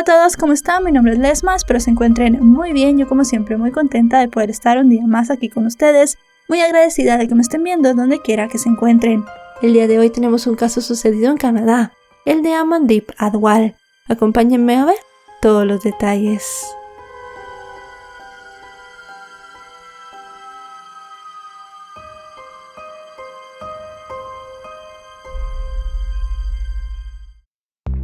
Hola a todos, ¿cómo están? Mi nombre es Lesma, espero se encuentren muy bien. Yo como siempre muy contenta de poder estar un día más aquí con ustedes, muy agradecida de que me estén viendo donde quiera que se encuentren. El día de hoy tenemos un caso sucedido en Canadá, el de Amandeep Adwal. Acompáñenme a ver todos los detalles.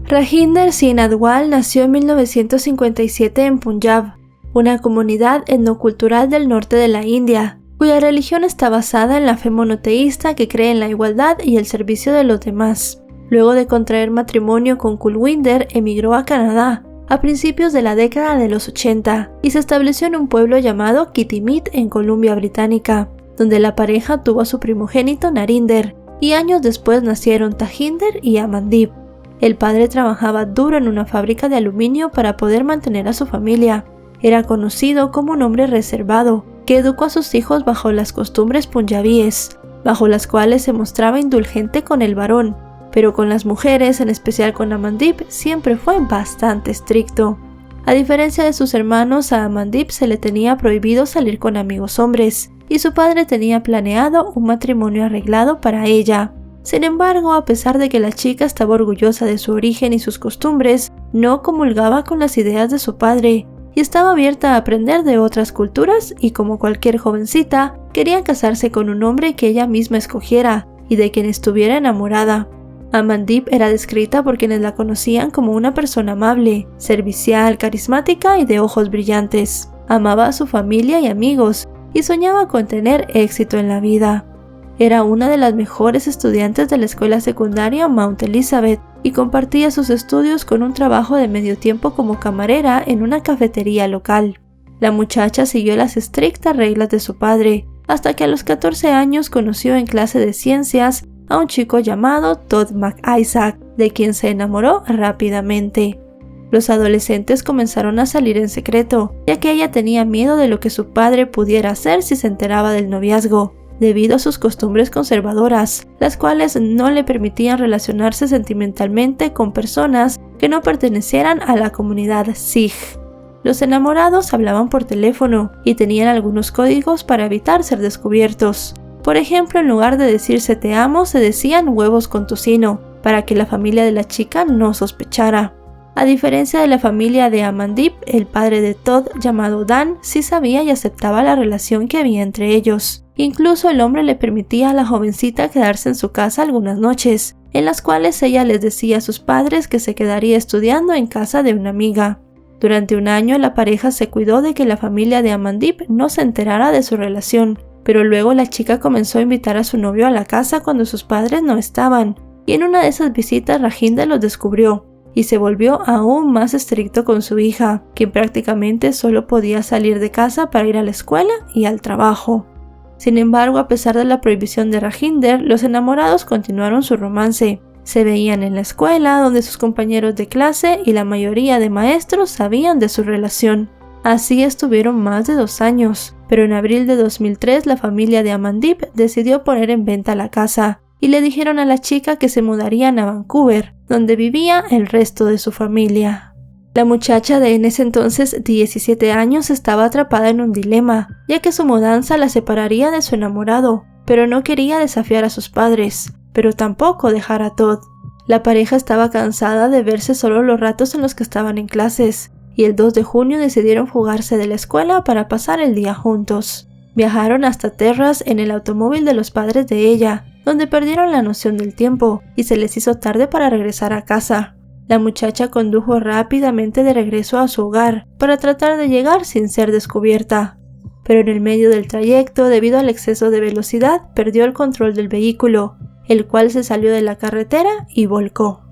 Rajinder Singh Adwal nació en 1957 en Punjab, una comunidad etnocultural del norte de la India, cuya religión está basada en la fe monoteísta que cree en la igualdad y el servicio de los demás. Luego de contraer matrimonio con Kulwinder, emigró a Canadá a principios de la década de los 80 y se estableció en un pueblo llamado Kitimit en Columbia Británica, donde la pareja tuvo a su primogénito Narinder, y años después nacieron Tajinder y Amandeep. El padre trabajaba duro en una fábrica de aluminio para poder mantener a su familia. Era conocido como un hombre reservado, que educó a sus hijos bajo las costumbres punjabíes, bajo las cuales se mostraba indulgente con el varón, pero con las mujeres, en especial con Amandeep, siempre fue bastante estricto. A diferencia de sus hermanos, a Amandeep se le tenía prohibido salir con amigos hombres, y su padre tenía planeado un matrimonio arreglado para ella. Sin embargo, a pesar de que la chica estaba orgullosa de su origen y sus costumbres, no comulgaba con las ideas de su padre y estaba abierta a aprender de otras culturas y, como cualquier jovencita, quería casarse con un hombre que ella misma escogiera y de quien estuviera enamorada. Amandeep era descrita por quienes la conocían como una persona amable, servicial, carismática y de ojos brillantes. Amaba a su familia y amigos y soñaba con tener éxito en la vida. Era una de las mejores estudiantes de la escuela secundaria Mount Elizabeth y compartía sus estudios con un trabajo de medio tiempo como camarera en una cafetería local. La muchacha siguió las estrictas reglas de su padre, hasta que a los 14 años conoció en clase de ciencias a un chico llamado Todd McIsaac, de quien se enamoró rápidamente. Los adolescentes comenzaron a salir en secreto, ya que ella tenía miedo de lo que su padre pudiera hacer si se enteraba del noviazgo, debido a sus costumbres conservadoras, las cuales no le permitían relacionarse sentimentalmente con personas que no pertenecieran a la comunidad Sikh. Los enamorados hablaban por teléfono y tenían algunos códigos para evitar ser descubiertos. Por ejemplo, en lugar de decirse te amo, se decían huevos con tocino, para que la familia de la chica no sospechara. A diferencia de la familia de Amandeep, el padre de Todd, llamado Dan, sí sabía y aceptaba la relación que había entre ellos. Incluso el hombre le permitía a la jovencita quedarse en su casa algunas noches, en las cuales ella les decía a sus padres que se quedaría estudiando en casa de una amiga. Durante un año la pareja se cuidó de que la familia de Amandeep no se enterara de su relación, pero luego la chica comenzó a invitar a su novio a la casa cuando sus padres no estaban, y en una de esas visitas Rajinder los descubrió, y se volvió aún más estricto con su hija, quien prácticamente solo podía salir de casa para ir a la escuela y al trabajo. Sin embargo, a pesar de la prohibición de Rajinder, los enamorados continuaron su romance. Se veían en la escuela, donde sus compañeros de clase y la mayoría de maestros sabían de su relación. Así estuvieron más de 2 años, pero en abril de 2003 la familia de Amandeep decidió poner en venta la casa y le dijeron a la chica que se mudarían a Vancouver, donde vivía el resto de su familia. La muchacha de en ese entonces 17 años estaba atrapada en un dilema, ya que su mudanza la separaría de su enamorado, pero no quería desafiar a sus padres, pero tampoco dejar a Todd. La pareja estaba cansada de verse solo los ratos en los que estaban en clases, y el 2 de junio decidieron fugarse de la escuela para pasar el día juntos. Viajaron hasta Terrace en el automóvil de los padres de ella, donde perdieron la noción del tiempo y se les hizo tarde para regresar a casa. La muchacha condujo rápidamente de regreso a su hogar para tratar de llegar sin ser descubierta. Pero en el medio del trayecto, debido al exceso de velocidad, perdió el control del vehículo, el cual se salió de la carretera y volcó.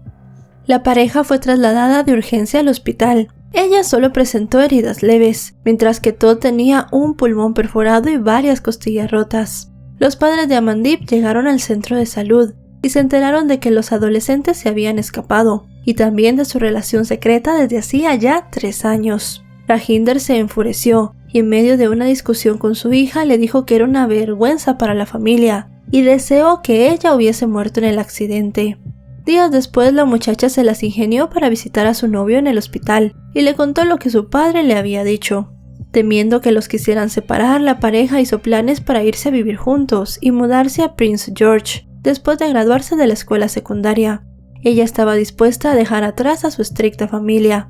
La pareja fue trasladada de urgencia al hospital. Ella solo presentó heridas leves, mientras que Todd tenía un pulmón perforado y varias costillas rotas. Los padres de Amandeep llegaron al centro de salud y se enteraron de que los adolescentes se habían escapado, y también de su relación secreta desde hacía ya 3 años. Rajinder se enfureció y en medio de una discusión con su hija le dijo que era una vergüenza para la familia y deseó que ella hubiese muerto en el accidente. Días después, la muchacha se las ingenió para visitar a su novio en el hospital y le contó lo que su padre le había dicho. Temiendo que los quisieran separar, la pareja hizo planes para irse a vivir juntos y mudarse a Prince George después de graduarse de la escuela secundaria. Ella estaba dispuesta a dejar atrás a su estricta familia.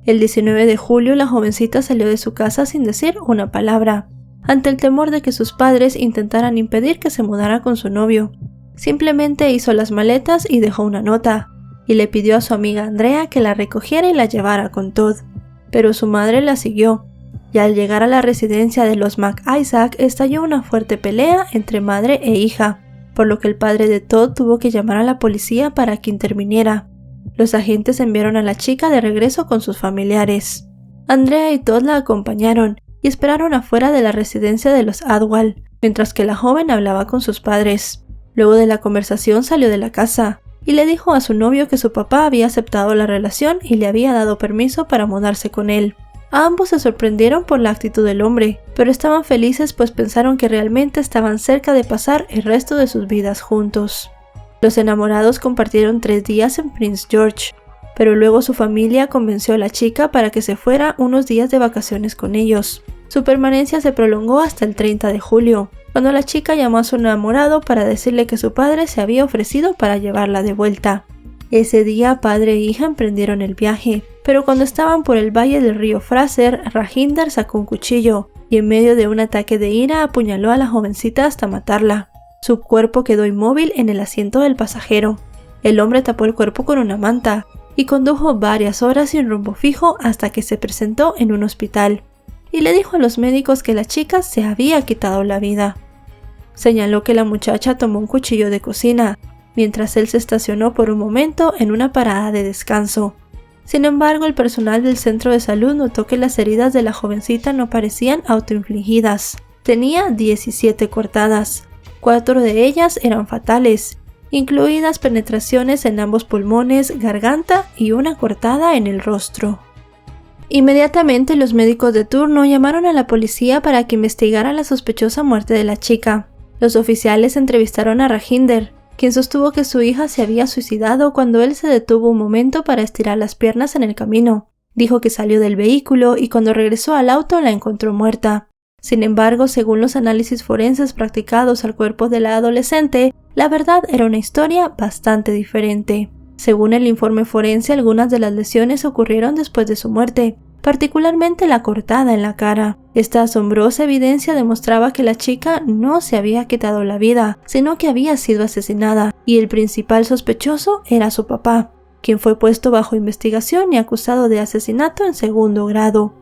El 19 de julio, la jovencita salió de su casa sin decir una palabra, ante el temor de que sus padres intentaran impedir que se mudara con su novio. Simplemente hizo las maletas y dejó una nota, y le pidió a su amiga Andrea que la recogiera y la llevara con Todd. Pero su madre la siguió, y al llegar a la residencia de los McIsaac estalló una fuerte pelea entre madre e hija, por lo que el padre de Todd tuvo que llamar a la policía para que interviniera. Los agentes enviaron a la chica de regreso con sus familiares. Andrea y Todd la acompañaron y esperaron afuera de la residencia de los Adwal, mientras que la joven hablaba con sus padres. Luego de la conversación salió de la casa y le dijo a su novio que su papá había aceptado la relación y le había dado permiso para mudarse con él. Ambos se sorprendieron por la actitud del hombre, pero estaban felices pues pensaron que realmente estaban cerca de pasar el resto de sus vidas juntos. Los enamorados compartieron 3 días en Prince George, pero luego su familia convenció a la chica para que se fuera unos días de vacaciones con ellos. Su permanencia se prolongó hasta el 30 de julio, cuando la chica llamó a su enamorado para decirle que su padre se había ofrecido para llevarla de vuelta. Ese día, padre e hija emprendieron el viaje, pero cuando estaban por el valle del río Fraser, Rajinder sacó un cuchillo y en medio de un ataque de ira apuñaló a la jovencita hasta matarla. Su cuerpo quedó inmóvil en el asiento del pasajero. El hombre tapó el cuerpo con una manta y condujo varias horas sin rumbo fijo hasta que se presentó en un hospital y le dijo a los médicos que la chica se había quitado la vida. Señaló que la muchacha tomó un cuchillo de cocina, mientras él se estacionó por un momento en una parada de descanso. Sin embargo, el personal del centro de salud notó que las heridas de la jovencita no parecían autoinfligidas. Tenía 17 cortadas, 4 de ellas eran fatales, incluidas penetraciones en ambos pulmones, garganta y una cortada en el rostro. Inmediatamente los médicos de turno llamaron a la policía para que investigara la sospechosa muerte de la chica. Los oficiales entrevistaron a Rajinder, quien sostuvo que su hija se había suicidado cuando él se detuvo un momento para estirar las piernas en el camino. Dijo que salió del vehículo y cuando regresó al auto la encontró muerta. Sin embargo, según los análisis forenses practicados al cuerpo de la adolescente, la verdad era una historia bastante diferente. Según el informe forense, algunas de las lesiones ocurrieron después de su muerte, particularmente la cortada en la cara. Esta asombrosa evidencia demostraba que la chica no se había quitado la vida, sino que había sido asesinada, y el principal sospechoso era su papá, quien fue puesto bajo investigación y acusado de asesinato en 2º grado.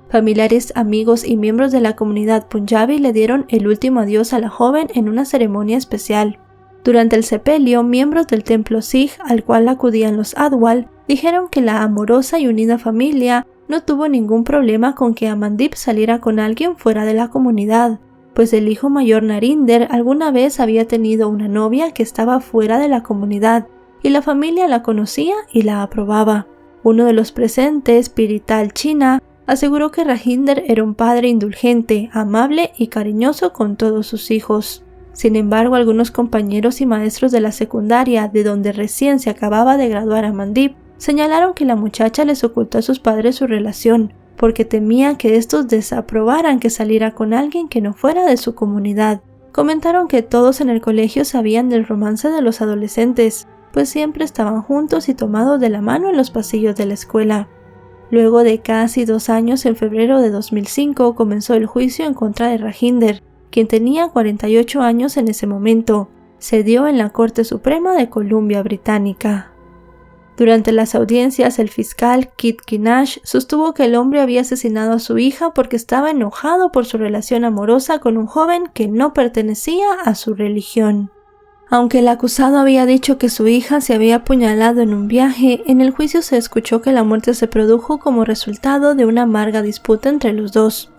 Familiares, amigos y miembros de la comunidad punjabi le dieron el último adiós a la joven en una ceremonia especial. Durante el sepelio, miembros del templo Sikh al cual acudían los Adwal dijeron que la amorosa y unida familia no tuvo ningún problema con que Amandeep saliera con alguien fuera de la comunidad, pues el hijo mayor Narinder alguna vez había tenido una novia que estaba fuera de la comunidad y la familia la conocía y la aprobaba. Uno de los presentes, Pirital China, aseguró que Rajinder era un padre indulgente, amable y cariñoso con todos sus hijos. Sin embargo, algunos compañeros y maestros de la secundaria, de donde recién se acababa de graduar Amandeep, señalaron que la muchacha les ocultó a sus padres su relación, porque temía que estos desaprobaran que saliera con alguien que no fuera de su comunidad. Comentaron que todos en el colegio sabían del romance de los adolescentes, pues siempre estaban juntos y tomados de la mano en los pasillos de la escuela. Luego de casi 2 años, en febrero de 2005, comenzó el juicio en contra de Rajinder, quien tenía 48 años en ese momento. Se dio en la Corte Suprema de Columbia Británica. Durante las audiencias, el fiscal Kit Kinash sostuvo que el hombre había asesinado a su hija porque estaba enojado por su relación amorosa con un joven que no pertenecía a su religión. Aunque el acusado había dicho que su hija se había apuñalado en un viaje, en el juicio se escuchó que la muerte se produjo como resultado de una amarga disputa entre los dos.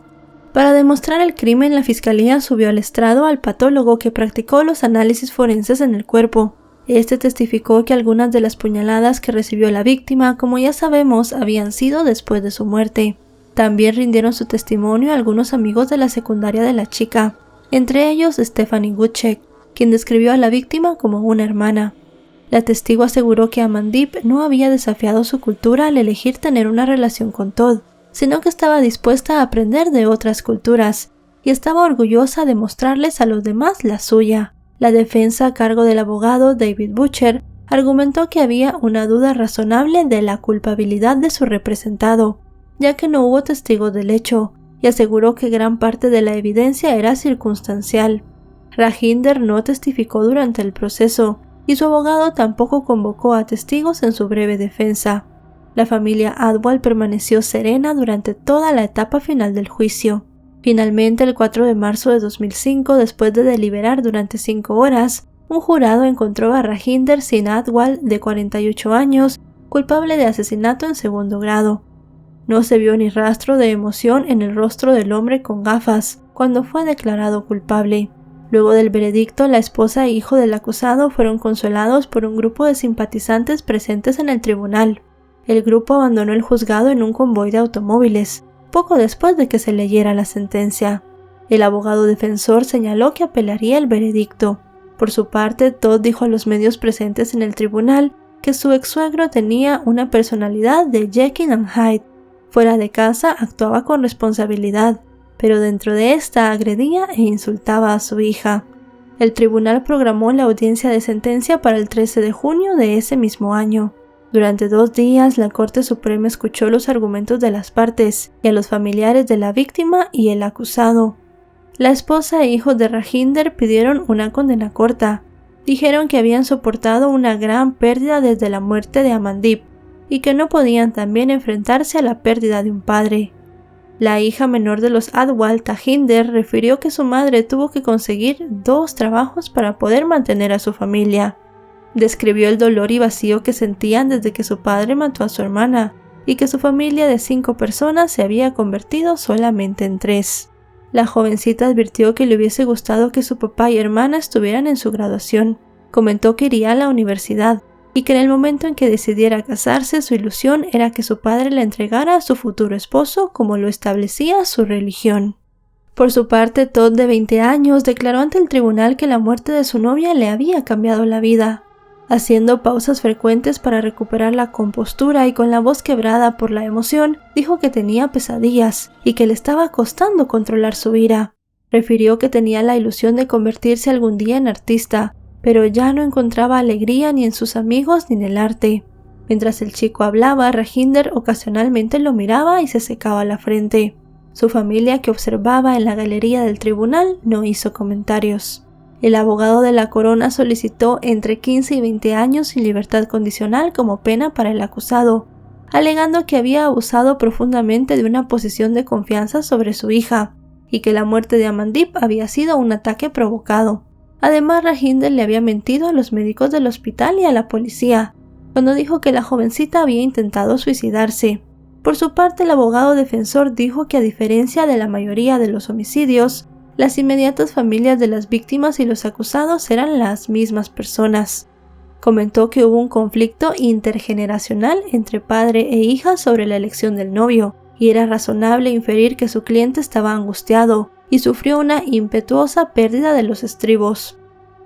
Para demostrar el crimen, la fiscalía subió al estrado al patólogo que practicó los análisis forenses en el cuerpo. Este testificó que algunas de las puñaladas que recibió la víctima, como ya sabemos, habían sido después de su muerte. También rindieron su testimonio algunos amigos de la secundaria de la chica, entre ellos Stephanie Gutschek, quien describió a la víctima como una hermana. La testigo aseguró que Amandeep no había desafiado su cultura al elegir tener una relación con Todd, sino que estaba dispuesta a aprender de otras culturas y estaba orgullosa de mostrarles a los demás la suya. La defensa a cargo del abogado David Butcher argumentó que había una duda razonable de la culpabilidad de su representado, ya que no hubo testigos del hecho, y aseguró que gran parte de la evidencia era circunstancial. Rajinder no testificó durante el proceso, y su abogado tampoco convocó a testigos en su breve defensa. La familia Adwal permaneció serena durante toda la etapa final del juicio. Finalmente, el 4 de marzo de 2005, después de deliberar durante 5 horas, un jurado encontró a Rajinder Singh Adwal, de 48 años, culpable de asesinato en segundo grado. No se vio ni rastro de emoción en el rostro del hombre con gafas cuando fue declarado culpable. Luego del veredicto, la esposa e hijo del acusado fueron consolados por un grupo de simpatizantes presentes en el tribunal. El grupo abandonó el juzgado en un convoy de automóviles, poco después de que se leyera la sentencia. El abogado defensor señaló que apelaría el veredicto. Por su parte, Todd dijo a los medios presentes en el tribunal que su ex-suegro tenía una personalidad de Jekyll and Hyde. Fuera de casa actuaba con responsabilidad, pero dentro de esta agredía e insultaba a su hija. El tribunal programó la audiencia de sentencia para el 13 de junio de ese mismo año. Durante 2 días, la Corte Suprema escuchó los argumentos de las partes y a los familiares de la víctima y el acusado. La esposa e hijos de Rajinder pidieron una condena corta. Dijeron que habían soportado una gran pérdida desde la muerte de Amandeep y que no podían también enfrentarse a la pérdida de un padre. La hija menor de los Adwal, Tajinder, refirió que su madre tuvo que conseguir 2 trabajos para poder mantener a su familia. Describió el dolor y vacío que sentían desde que su padre mató a su hermana y que su familia de 5 personas se había convertido solamente en 3. La jovencita advirtió que le hubiese gustado que su papá y hermana estuvieran en su graduación. Comentó que iría a la universidad y que en el momento en que decidiera casarse, su ilusión era que su padre la entregara a su futuro esposo como lo establecía su religión. Por su parte, Todd, de 20 años, declaró ante el tribunal que la muerte de su novia le había cambiado la vida. Haciendo pausas frecuentes para recuperar la compostura y con la voz quebrada por la emoción, dijo que tenía pesadillas y que le estaba costando controlar su ira. Refirió que tenía la ilusión de convertirse algún día en artista, pero ya no encontraba alegría ni en sus amigos ni en el arte. Mientras el chico hablaba, Rajinder ocasionalmente lo miraba y se secaba la frente. Su familia, que observaba en la galería del tribunal, no hizo comentarios. El abogado de la corona solicitó entre 15 y 20 años sin libertad condicional como pena para el acusado, alegando que había abusado profundamente de una posición de confianza sobre su hija y que la muerte de Amandeep había sido un ataque provocado. Además, Rajinder le había mentido a los médicos del hospital y a la policía, cuando dijo que la jovencita había intentado suicidarse. Por su parte, el abogado defensor dijo que a diferencia de la mayoría de los homicidios, las inmediatas familias de las víctimas y los acusados eran las mismas personas. Comentó que hubo un conflicto intergeneracional entre padre e hija sobre la elección del novio, y era razonable inferir que su cliente estaba angustiado y sufrió una impetuosa pérdida de los estribos.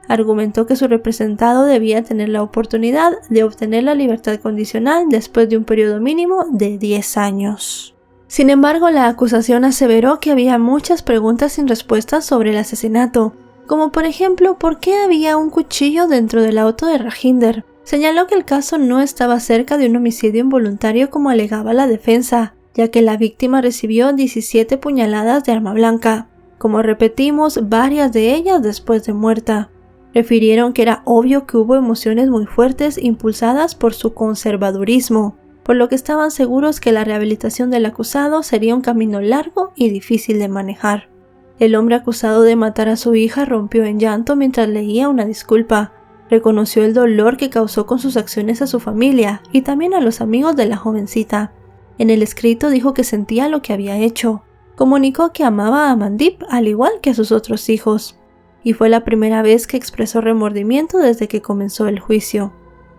Argumentó que su representado debía tener la oportunidad de obtener la libertad condicional después de un periodo mínimo de 10 años. Sin embargo, la acusación aseveró que había muchas preguntas sin respuestas sobre el asesinato, como por ejemplo, ¿por qué había un cuchillo dentro del auto de Rajinder? Señaló que el caso no estaba cerca de un homicidio involuntario como alegaba la defensa, ya que la víctima recibió 17 puñaladas de arma blanca, como repetimos, varias de ellas después de muerta. Refirieron que era obvio que hubo emociones muy fuertes impulsadas por su conservadurismo, por lo que estaban seguros que la rehabilitación del acusado sería un camino largo y difícil de manejar. El hombre acusado de matar a su hija rompió en llanto mientras leía una disculpa. Reconoció el dolor que causó con sus acciones a su familia y también a los amigos de la jovencita. En el escrito dijo que sentía lo que había hecho. Comunicó que amaba a Amandeep al igual que a sus otros hijos, y fue la primera vez que expresó remordimiento desde que comenzó el juicio.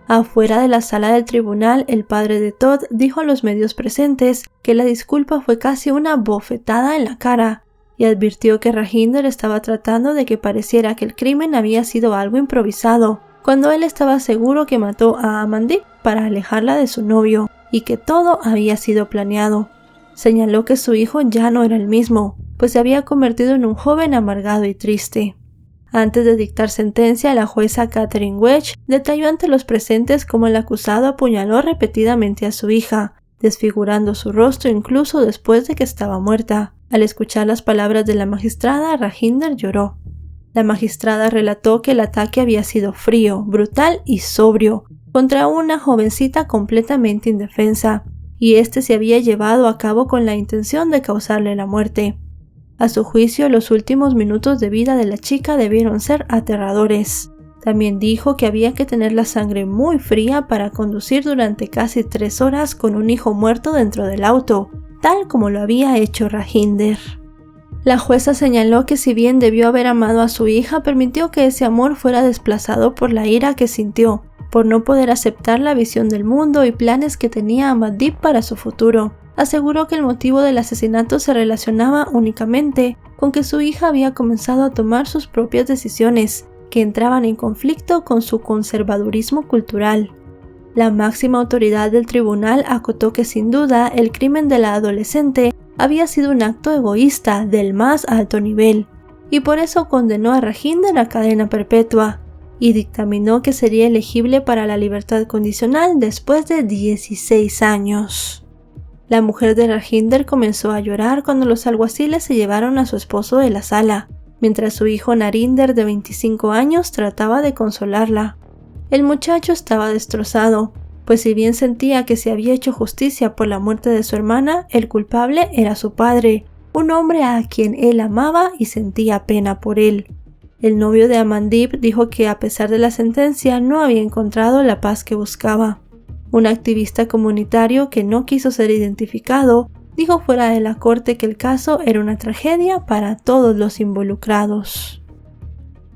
Afuera de la sala del tribunal, el padre de Todd dijo a los medios presentes que la disculpa fue casi una bofetada en la cara y advirtió que Rajinder estaba tratando de que pareciera que el crimen había sido algo improvisado, cuando él estaba seguro que mató a Amandeep para alejarla de su novio y que todo había sido planeado. Señaló que su hijo ya no era el mismo, pues se había convertido en un joven amargado y triste. Antes de dictar sentencia, la jueza Catherine Wedge detalló ante los presentes cómo el acusado apuñaló repetidamente a su hija, desfigurando su rostro incluso después de que estaba muerta. Al escuchar las palabras de la magistrada, Rajinder lloró. La magistrada relató que el ataque había sido frío, brutal y sobrio, contra una jovencita completamente indefensa, y este se había llevado a cabo con la intención de causarle la muerte. A su juicio, los últimos minutos de vida de la chica debieron ser aterradores. También dijo que había que tener la sangre muy fría para conducir durante casi 3 horas con un hijo muerto dentro del auto, tal como lo había hecho Rajinder. La jueza señaló que si bien debió haber amado a su hija, permitió que ese amor fuera desplazado por la ira que sintió, por no poder aceptar la visión del mundo y planes que tenía Amandeep para su futuro. Aseguró que el motivo del asesinato se relacionaba únicamente con que su hija había comenzado a tomar sus propias decisiones, que entraban en conflicto con su conservadurismo cultural. La máxima autoridad del tribunal acotó que sin duda el crimen de la adolescente había sido un acto egoísta del más alto nivel, y por eso condenó a Rajinder a cadena perpetua, y dictaminó que sería elegible para la libertad condicional después de 16 años. La mujer de Rajinder comenzó a llorar cuando los alguaciles se llevaron a su esposo de la sala, mientras su hijo Narinder de 25 años trataba de consolarla. El muchacho estaba destrozado, pues si bien sentía que se había hecho justicia por la muerte de su hermana, el culpable era su padre, un hombre a quien él amaba y sentía pena por él. El novio de Amandeep dijo que a pesar de la sentencia no había encontrado la paz que buscaba. Un activista comunitario que no quiso ser identificado dijo fuera de la corte que el caso era una tragedia para todos los involucrados.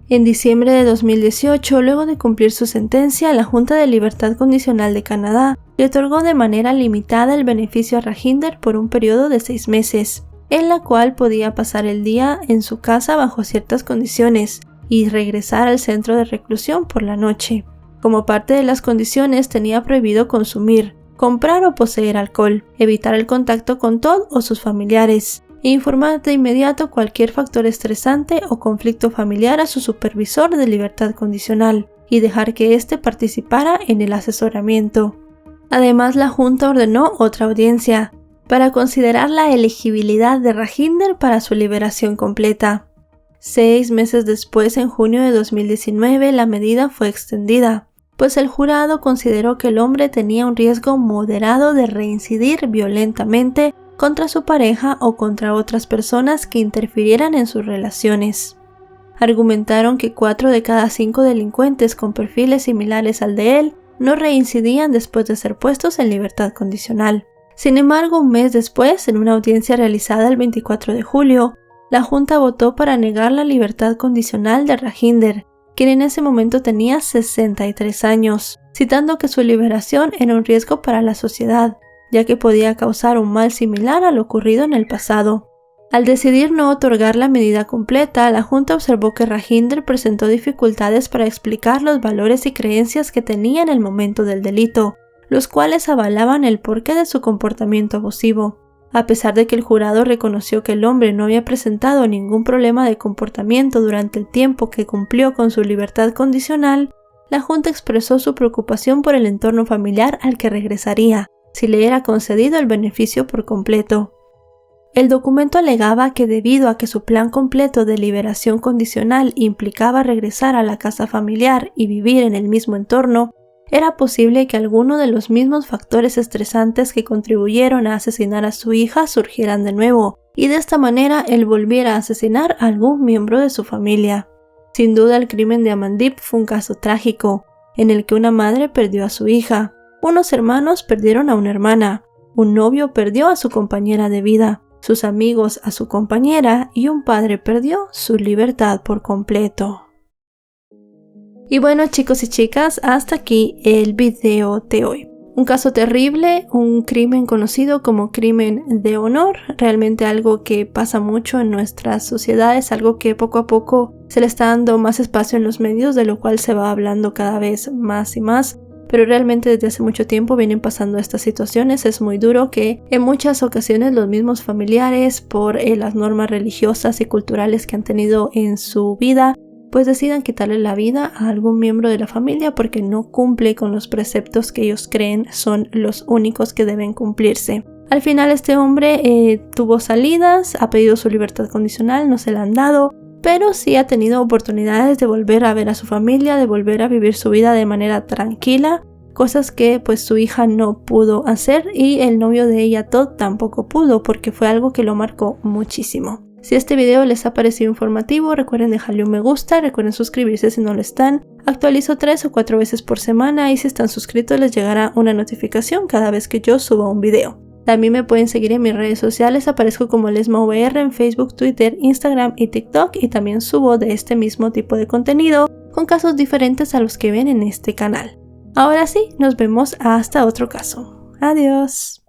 En diciembre de 2018, luego de cumplir su sentencia, la Junta de Libertad Condicional de Canadá le otorgó de manera limitada el beneficio a Rajinder por un periodo de 6 meses, en la cual podía pasar el día en su casa bajo ciertas condiciones y regresar al centro de reclusión por la noche. Como parte de las condiciones, tenía prohibido consumir, comprar o poseer alcohol, evitar el contacto con Todd o sus familiares, e informar de inmediato cualquier factor estresante o conflicto familiar a su supervisor de libertad condicional y dejar que éste participara en el asesoramiento. Además, la Junta ordenó otra audiencia para considerar la elegibilidad de Rajinder para su liberación completa. 6 meses después, en junio de 2019, la medida fue extendida, pues el jurado consideró que el hombre tenía un riesgo moderado de reincidir violentamente contra su pareja o contra otras personas que interfirieran en sus relaciones. Argumentaron que 4 de cada 5 delincuentes con perfiles similares al de él no reincidían después de ser puestos en libertad condicional. Sin embargo, un mes después, en una audiencia realizada el 24 de julio, la Junta votó para negar la libertad condicional de Rajinder, quien en ese momento tenía 63 años, citando que su liberación era un riesgo para la sociedad, ya que podía causar un mal similar a lo ocurrido en el pasado. Al decidir no otorgar la medida completa, la Junta observó que Rajinder presentó dificultades para explicar los valores y creencias que tenía en el momento del delito, los cuales avalaban el porqué de su comportamiento abusivo. A pesar de que el jurado reconoció que el hombre no había presentado ningún problema de comportamiento durante el tiempo que cumplió con su libertad condicional, la Junta expresó su preocupación por el entorno familiar al que regresaría, si le era concedido el beneficio por completo. El documento alegaba que debido a que su plan completo de liberación condicional implicaba regresar a la casa familiar y vivir en el mismo entorno, era posible que alguno de los mismos factores estresantes que contribuyeron a asesinar a su hija surgieran de nuevo, y de esta manera él volviera a asesinar a algún miembro de su familia. Sin duda, el crimen de Amandeep fue un caso trágico, en el que una madre perdió a su hija, unos hermanos perdieron a una hermana, un novio perdió a su compañera de vida, sus amigos a su compañera y un padre perdió su libertad por completo. Y bueno, chicos y chicas, hasta aquí el video de hoy. Un caso terrible, un crimen conocido como crimen de honor, realmente algo que pasa mucho en nuestras sociedades, algo que poco a poco se le está dando más espacio en los medios, de lo cual se va hablando cada vez más y más. Pero realmente desde hace mucho tiempo vienen pasando estas situaciones. Es muy duro que en muchas ocasiones los mismos familiares, por las normas religiosas y culturales que han tenido en su vida, pues decidan quitarle la vida a algún miembro de la familia porque no cumple con los preceptos que ellos creen son los únicos que deben cumplirse. Al final este hombre tuvo salidas, ha pedido su libertad condicional, no se la han dado, pero sí ha tenido oportunidades de volver a ver a su familia, de volver a vivir su vida de manera tranquila, cosas que pues su hija no pudo hacer y el novio de ella, Todd, tampoco pudo porque fue algo que lo marcó muchísimo. Si este video les ha parecido informativo, recuerden dejarle un me gusta, recuerden suscribirse si no lo están. Actualizo 3 o 4 veces por semana y si están suscritos les llegará una notificación cada vez que yo suba un video. También me pueden seguir en mis redes sociales, aparezco como LesmaVR en Facebook, Twitter, Instagram y TikTok y también subo de este mismo tipo de contenido con casos diferentes a los que ven en este canal. Ahora sí, nos vemos hasta otro caso. Adiós.